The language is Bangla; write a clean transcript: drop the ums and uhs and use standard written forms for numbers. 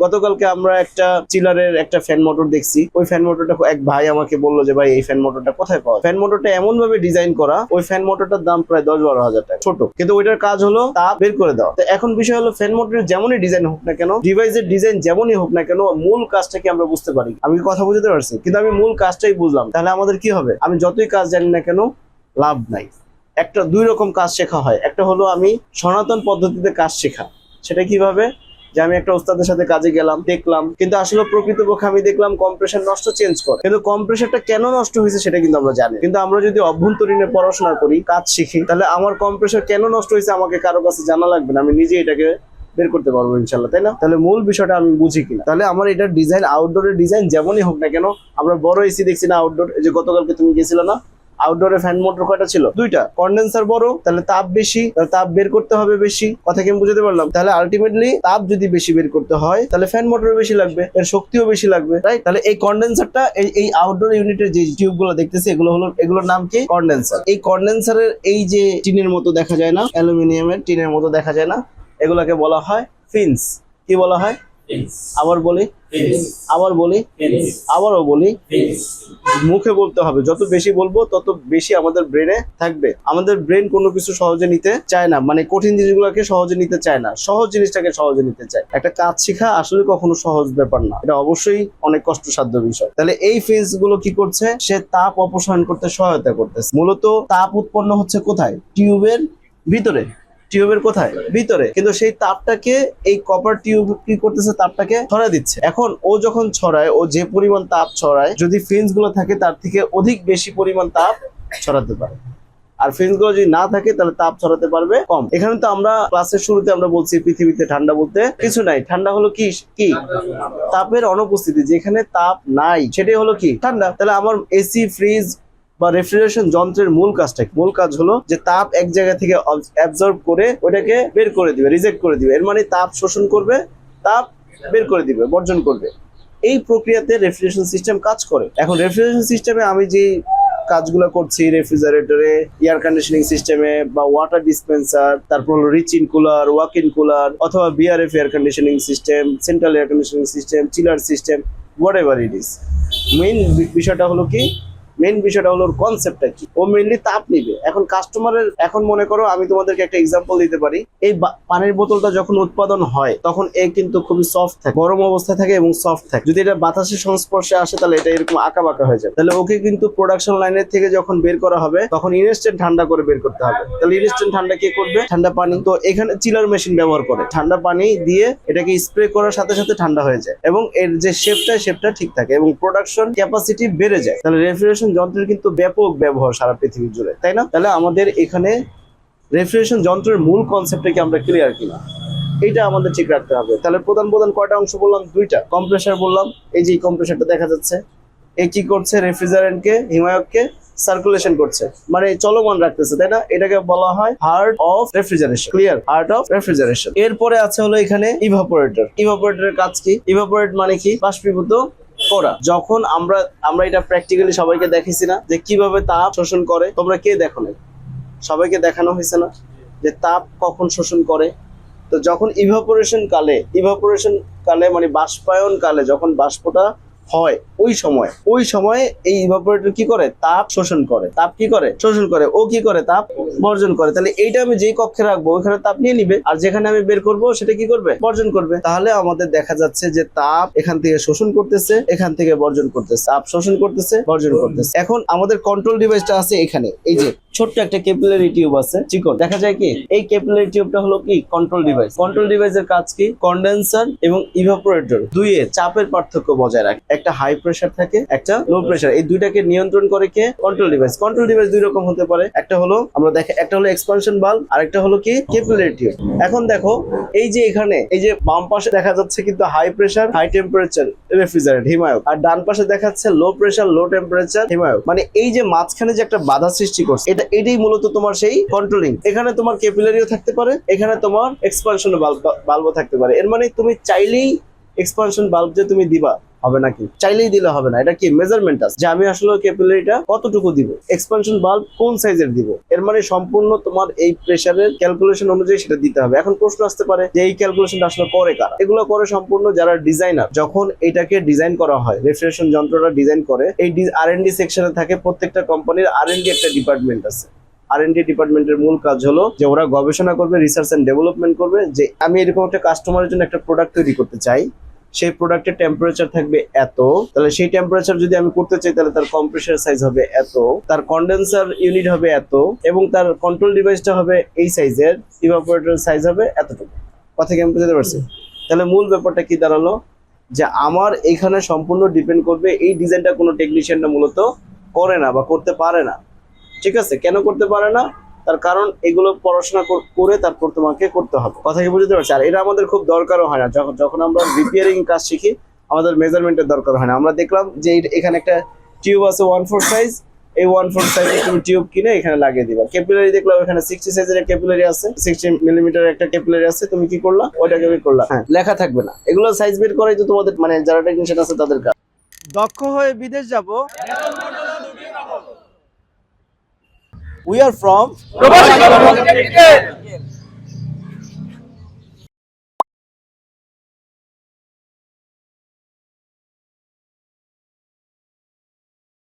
গতকালকে আমরা একটা চিলারের একটা ফ্যান মোটর দেখছি। ওই ফ্যান মোটরটা এক ভাই আমাকে বললো যে ভাই এই ফ্যান মোটরটা কোথায় পাওয়া। ফ্যান মোটরটা এমন ভাবে ডিজাইন করা, ওই ফ্যান মোটরটার দাম প্রায় 10-12 হাজার টাকা, ছোট, কিন্তু ওইটার কাজ হলো তাপ বের করে দেওয়া। তো এখন বিষয় হলো ফ্যান মোটরের যেমনই ডিজাইন হোক না কেন, ডিভাইসের ডিজাইন যেমনই হোক না কেন, মূল কাজটা কি আমরা বুঝতে পারি। আমি কথা বুঝতে পারছি, কিন্তু আমি মূল কাজটাই বুঝলাম, তাহলে আমাদের কি হবে? আমি যতই কাজ জানি না কেন লাভ নাই। একটা দুই রকম কাজ শেখা হয়। একটা হলো আমি সনাতন পদ্ধতিতে কাজ শেখা। সেটা কিভাবে? যে আমি একটা ওস্তাদের সাথে কাজে গেলাম, দেখলাম, কিন্তু আসলে প্রকৃতপক্ষে আমি দেখলাম কম্প্রেসার নষ্ট, চেঞ্জ করে, কিন্তু কম্প্রেসারটা কেন নষ্ট হয়েছে সেটা কিন্তু আমরা জানি। কিন্তু আমরা যদি অভ্যন্তরীণে পড়াশোনা করি, কাজ শিখি, তাহলে আমার কম্প্রেসার কেন নষ্ট হয়েছে আমাকে কারো কাছে জানা লাগবে না, আমি নিজে এটাকে বের করতে পারবো ইনশাল্লাহ, তাই না? তাহলে মূল বিষয়টা আমি বুঝি কিনা। তাহলে আমার এটার ডিজাইন, আউটডোরের ডিজাইন যেমনই হোক না কেন, আমরা বড় এসি দেখছি না আউটডোর, এই যে গতকালকে তুমি গেছিলে না, আউটডোরে ফ্যান মোটর কয়টা ছিল? দুইটা। কন্ডেন্সার বড়, তাহলে তাপ বেশি, তাহলে তাপ বের করতে হবে বেশি। কথা কি আমি বুঝতে পারলাম? তাহলে আলটিমেটলি তাপ যদি বেশি বের করতে হয়, তাহলে ফ্যান মোটর বেশি লাগবে, এর শক্তিও বেশি লাগবে, রাইট? তাহলে এই কন্ডেন্সারটা, এই আউটডোর ইউনিটের যে টিউব গুলো দেখতেছি, এগুলোর নাম কি? কন্ডেন্সার। এই কন্ডেন্সারের এই যে টিনের মতো দেখা যায় না, অ্যালুমিনিয়ামের টিনের মতো দেখা যায় না, এগুলাকে বলা হয় ফিন্স। কি বলা হয়? আবার বলি, আবারও বলি, মুখে বলতে হবে। যত বেশি বলবো তত বেশি আমাদের ব্রেনে থাকবে। আমাদের ব্রেন কোনো কিছু সহজে নিতে চায় না, মানে কঠিন জিনিসগুলোকে সহজে নিতে চায় না, সহজ জিনিসটাকে সহজে নিতে চায়। একটা কাজ শেখা আসলে কখনো সহজ ব্যাপার না, এটা অবশ্যই অনেক কষ্টসাধ্য বিষয়। তাহলে এই ফেজ গুলো কি করছে? সে তাপ অপসারণ করতে সহায়তা করতেছে। মূলত তাপ উৎপন্ন হচ্ছে কোথায়? টিউবের ভিতরে। টিউবের কোথায়? ভিতরে। কিন্তু সেই তাপটাকে এই কপার টিউব কি করতেছে? তাপটাকে ছড়ায় দিচ্ছে। এখন ও যখন ছড়ায়, ও যে পরিমাণ তাপ ছড়ায়, যদি ফিন্স গুলো থাকে তার থেকে অধিক বেশি পরিমাণ তাপ ছড়াতে পারে। আর ফিন্স গুলো যদি না থাকে তাহলে তাপ ছড়াতে পারবে কম। এখানে তো আমরা ক্লাসের শুরুতে আমরা বলছি পৃথিবীতে ঠান্ডা বলতে কিছু নাই। ঠান্ডা হলো কি? তাপের অনুপস্থিতি। যেখানে তাপ নাই সেটাই হলো কি? ঠান্ডা। তাহলে আমার এসি, ফ্রিজ বা রেফ্রিজারেশন যন্ত্রের মূল কাজটা, মূল কাজ হলো যে তাপ এক জায়গা থেকে অ্যাবজর্ব করে ওটাকে বের করে দিবে, রিজেক্ট করে দিবে। এর মানে তাপ শোষণ করবে, তাপ বের করে দিবে, বর্জন করবে। এই প্রক্রিয়াতে রেফ্রিজারেশন সিস্টেম কাজ করে। এখন রেফ্রিজারেশন সিস্টেমে আমি যে কাজগুলো করছি, রেফ্রিজারেটরে, এয়ার কন্ডিশনিং সিস্টেমে বা ওয়াটার ডিসপেন্সার, তারপর হলো reach in cooler, walk in cooler, অথবা VRF air conditioning system, central air conditioning system, chiller system, whatever it is, main বিষয়টা হলো কি? মেইন বিষয়টা হলো কনসেপ্টটা কি? ও মেইনলি তাপ নিবে। এখন কাস্টমারের, এখন মনে করো আমি তোমাদেরকে একটা এক্সাম্পল দিতে পারি। এই পানির বোতলটা যখন উৎপাদন হয় তখন এ কিন্তু খুবই সফট থাকে, গরম অবস্থায় থাকে এবং সফট থাকে। যদি এটা বাতাসের সংস্পর্শে আসে তাহলে এটা এরকম আঁকা বাঁকা হয়ে যায়। তাহলে ওকে কিন্তু প্রোডাকশন লাইনের থেকে যখন বের করা হবে তখন ইনস্ট্যান্ট ঠান্ডা করে বের করতে হবে। তাহলে ইনস্ট্যান্ট ঠান্ডা কে করবে? ঠান্ডা পানি। তো এখানে চিলার মেশিন ব্যবহার করে ঠান্ডা পানি দিয়ে এটাকে স্প্রে করার সাথে সাথে ঠান্ডা হয়ে যায় এবং এর যে শেপটা ঠিক থাকে এবং প্রোডাকশন ক্যাপাসিটি বেড়ে যায়। তাহলে রেফ্রিজারেশন যন্ত্রের কিন্তু ব্যাপক ব্যবহার সারা পৃথিবী জুড়ে, তাই না? তাহলে আমাদের এখানে রেফ্রিজারেশন যন্ত্রের মূল কনসেপ্টটা কি আমরা ক্লিয়ার কিনা, এটা আমাদের ঠিক রাখতে হবে। তাহলে প্রধান কয়টা অংশ বললাম? দুইটা। কম্প্রেসার বললাম, এই যে কম্প্রেসারটা দেখা যাচ্ছে, এ কি করছে? রেফ্রিজারেন্টকে, হিমায়ককে সার্কুলেশন করছে, মানে চলমান রাখতেছে, তাই না? এটাকে বলা হয় heart of refrigeration. Clear? Heart of refrigeration. এরপরে আছে হলো এখানে ইভাপোরেটর। ইভাপোরেটরের কাজ কি? ইভাপোরেট মানে কি? বাষ্পীভূত করা। যখন আমরা এটা প্র্যাকটিক্যালি সবাইকে দেখিছি না যে কিভাবে তাপ শোষণ করে? তোমরা কে দেখো না? সবাইকে দেখানো হয়েছে না যে তাপ কখন শোষণ করে? তো যখন ইভাপোরেশন কালে মানে বাষ্পায়ন কালে যখন বাষ্পটা হয়, ওই সময় এই ইভাপোরেটর কি করে? তাপ শোষণ করে। তাপ কি করে? শোষণ করে। ও কি করে? তাপ বর্জন করে। তাহলে এইটা আমি যেই কক্ষে রাখবো ওইখানে তাপ নিয়ে নিবে, আর যেখানে আমি বের করবো সেটা কি করবে? বর্জন করবে। তাহলে আমাদের দেখা যাচ্ছে যে তাপ এখান থেকে শোষণ করতেছে, এখান থেকে বর্জন করতেছে, তাপ শোষণ করতেছে, বর্জন করতেছে। এখন আমাদের কন্ট্রোল ডিভাইসটা আছে এখানে, এই যে ছোট্ট একটা ক্যাপিলারি টিউব আছে, চিকন দেখা যায় কি? এই ক্যাপিলারি টিউবটা হলো কি? Control device. কন্ট্রোল ডিভাইসের কাজ কি? কন্ডেন্সার এবং ইভাপোরেটর দুইয়ের চাপের পার্থক্য বজায় রাখে। একটা হাই প্রেসার থাকে, একটা লো প্রেসার। এই দুইটাকে নিয়ন্ত্রণ করে কে? Control device. কন্ট্রোল ডিভাইস দুই রকম হতে পারে। একটা হলো একটা হলো এক্সপানশন বাল্ব, আর একটা হলো কি? Capillary tube. এখন দেখো এই যে এখানে এই যে বাম পাশে দেখা যাচ্ছে কিন্তু high pressure, high temperature refrigerant হিমায়ক, আর ডান পাশে দেখাচ্ছে লো প্রেসার, লো টেম্পারেচার হিমায়ক। মানে এই যে মাঝখানে যে একটা বাধা সৃষ্টি করছে, এটাই মূলত তোমার সেই কন্ট্রোলিং। এখানে তোমার ক্যাপিলারিও থাকতে পারে, এখানে তোমার এক্সপানশন বাল্বও থাকতে পারে। এর মানে তুমি চাইলেই এক্সপানশন বাল্ব যে তুমি দিবা হবে নাকি? চাইলেই দিলে হবে না, এটা কি মেজারমেন্ট আছে যে আমি আসলে ক্যাপিলারিটা কতটুকু দিব, এক্সপানশন বাল্ব কোন সাইজের দিব, এর মানে সম্পূর্ণ তোমার এই প্রেসারের ক্যালকুলেশন অনুযায়ী সেটা দিতে হবে। এখন প্রশ্ন আসতে পারে যে এই ক্যালকুলেশনটা আসলে করে কারা? এগুলো করে সম্পূর্ণ যারা ডিজাইনার, যখন এটাকে ডিজাইন করা হয়, রেফ্রিজারেশন যন্ত্রটা ডিজাইন করে, এই R&D সেকশনে থাকে, প্রত্যেকটা কোম্পানির R&D একটা ডিপার্টমেন্ট আছে। R&D ডিপার্টমেন্টের মূল কাজ হলো যে ওরা গবেষণা করবে, রিসার্চ এন্ড ডেভেলপমেন্ট করবে, যে আমি এরকম একটা কাস্টমারের জন্য একটা প্রোডাক্ট তৈরি করতে চাই, সেই প্রোডাক্টের টেম্পারেচার থাকবে এত, তাহলে সেই টেম্পারেচার যদি আমি করতে চাই তাহলে তার কম্প্রেসার সাইজ হবে এত, তার কন্ডেন্সার ইউনিট হবে এত, এবং তার কন্ট্রোল ডিভাইসটা হবে এই সাইজের, ইভাপোরেটর সাইজ হবে এতটুকু। কথা কি আমি বুঝতে পারছি? তাহলে মূল ব্যাপারটা কি দাঁড়ালো, যে আমার এখানে সম্পূর্ণ ডিপেন্ড করবে, এই ডিজাইনটা কোনো টেকনিশিয়ানরা মূলত করে না বা করতে পারে না। ঠিক আছে, কেন করতে পারে না? তার কারণ এগুলো পড়াশোনা করে তারপর তোমাকে করতে হবে। কথা কি বুঝতে পারছি? আর এটা আমাদের খুব দরকারও হয় না। যখন আমরা রিপেয়ারিং কাজ শিখি, আমাদের মেজারমেন্টের দরকার হয় না। আমরা দেখলাম যে এখানে একটা টিউব আছে 1/4 সাইজ, এই 1/4 সাইজের তুমি টিউব কিনে এখানে লাগিয়ে দিবা। ক্যাপিলারি দেখলাম এখানে 60 সাইজের একটা ক্যাপিলারি আছে, 60 মিলিমিটার একটা ক্যাপিলারি আছে, তুমি কি করলা? ওইটাকে বের করলা। হ্যাঁ, লেখা থাকবে না। এগুলো সাইজ বের করাই তো তোমাদের মানে যারা টেকনিশিয়ান আছে তাদের কাজ। দক্ষ হয়ে বিদেশ যাব। We are from